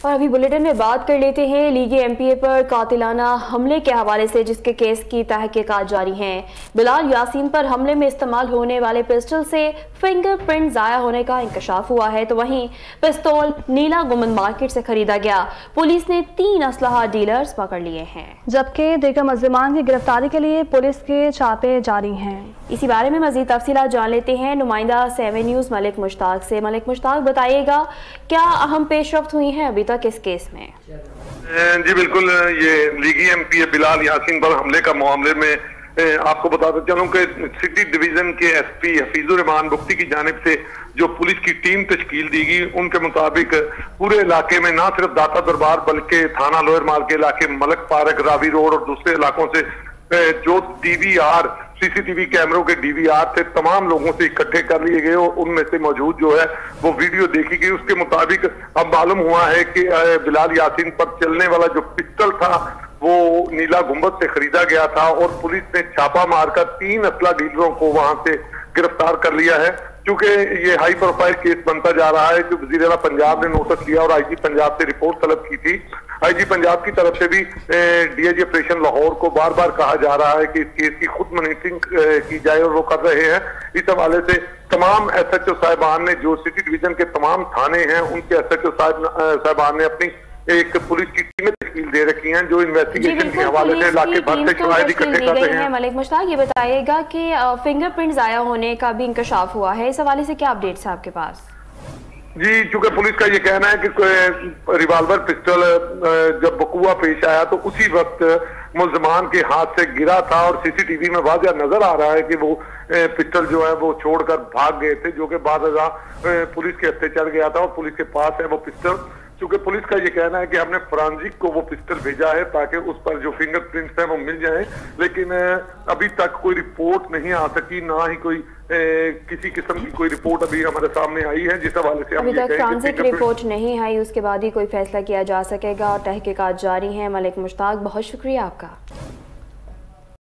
اور ابھی بلیٹن میں بات کر لیتے ہیں لیگی ایم پی اے پر قاتلانہ حملے کے حوالے سے، جس کے کیس کی تحقیقات جاری ہیں۔ بلال یاسین پر حملے میں استعمال ہونے والے پسٹل سے فنگر پرنٹ ضائع ہونے کا انکشاف ہوا ہے، تو وہیں پستول نیلا گنبد مارکیٹ سے خریدا گیا۔ پولیس نے 3 اسلحہ ڈیلرز پکڑ لیے ہیں، جبکہ دیگر ملزمان کی گرفتاری کے لیے پولیس کے چھاپے جاری ہیں۔ اسی بارے میں مزید تفصیلات جان لیتے ہیں نمائندہ 7 نیوز ملک مشتاق سے۔ ملک مشتاق، بتائیے گا کیا اہم پیش رفت ہوئی ہیں ابھی تک اس کیس میں؟ جی بالکل، یہ لیگی ایم پی اے بلال یاسین پر حملے کا معاملے میں آپ کو بتاتا چلوں کہ سٹی ڈویژن کے ایس پی حفیظ الرحمان بگٹی کی جانب سے جو پولیس کی ٹیم تشکیل دی گئی، ان کے مطابق پورے علاقے میں نہ صرف داتا دربار بلکہ تھانہ لوئر مال کے علاقے، ملک پارک، راوی روڈ اور دوسرے علاقوں سے جو D V R C C T V کیمروں کے ڈی وی آر سے تمام لوگوں سے اکٹھے کر لیے گئے اور ان میں سے موجود جو ہے وہ ویڈیو دیکھی گئی۔ اس کے مطابق اب معلوم ہوا ہے کہ بلال یاسین پر چلنے والا جو پسٹل تھا وہ نیلا گنبد سے خریدا گیا تھا، اور پولیس نے چھاپا مار کر 3 اسلحہ ڈیلروں کو وہاں سے گرفتار کر لیا ہے۔ چونکہ یہ ہائی پروفائل کیس بنتا جا رہا ہے، جو وزیر اعلیٰ پنجاب نے نوٹس لیا اور آئی جی پنجاب سے رپورٹ طلب کی تھی۔ آئی جی پنجاب کی طرف سے بھی D I G operation Lahore کو بار بار کہا جا رہا ہے کہ اس کیس کی خود مانیٹرنگ کی جائے، اور وہ کر رہے ہیں۔ اس حوالے سے تمام ایس ایچ او صاحبان نے، جو سٹی ڈویژن کے تمام تھانے ہیں، ان کے ایس ایچ او صاحبان نے اپنی ایک پولیس کی ٹیمیں تشکیل دے رکھی ہیں جو انویسٹیگیشن کے حوالے سے علاقے بھر سے شواہد اکٹھے کر رہے ہیں۔ ملک مشتاق، یہ بتائیے گا کہ فنگر پرنٹ ضائع ہونے کا بھی انکشاف ہوا ہے، اس حوالے سے کیا اپڈیٹس ہیں آپ کے پاس؟ جی، چونکہ پولیس کا یہ کہنا ہے کہ ریوالور پسٹل جب وقوع پیش آیا تو اسی وقت ملزمان کے ہاتھ سے گرا تھا، اور سی سی ٹی وی میں واضح نظر آ رہا ہے کہ وہ پسٹل جو ہے وہ چھوڑ کر بھاگ گئے تھے، جو کہ بعد ازاں پولیس کے ہتھے چڑھ گیا تھا، اور پولیس کے پاس ہے وہ پسٹل۔ چونکہ پولیس کا یہ کہنا ہے کہ ہم نے فرانزک کو وہ پسٹل بھیجا ہے تاکہ اس پر جو فنگر پرنٹس ہیں وہ مل جائیں، لیکن ابھی تک کوئی رپورٹ نہیں آ سکی، نہ ہی کوئی کسی قسم کی کوئی رپورٹ ابھی ہمارے سامنے آئی ہے، جس حوالے سے ابھی تک فرانزک رپورٹ نہیں آئی، اس کے بعد ہی کوئی فیصلہ کیا جا سکے گا، اور تحقیقات جاری ہیں۔ ملک مشتاق، بہت شکریہ آپ کا۔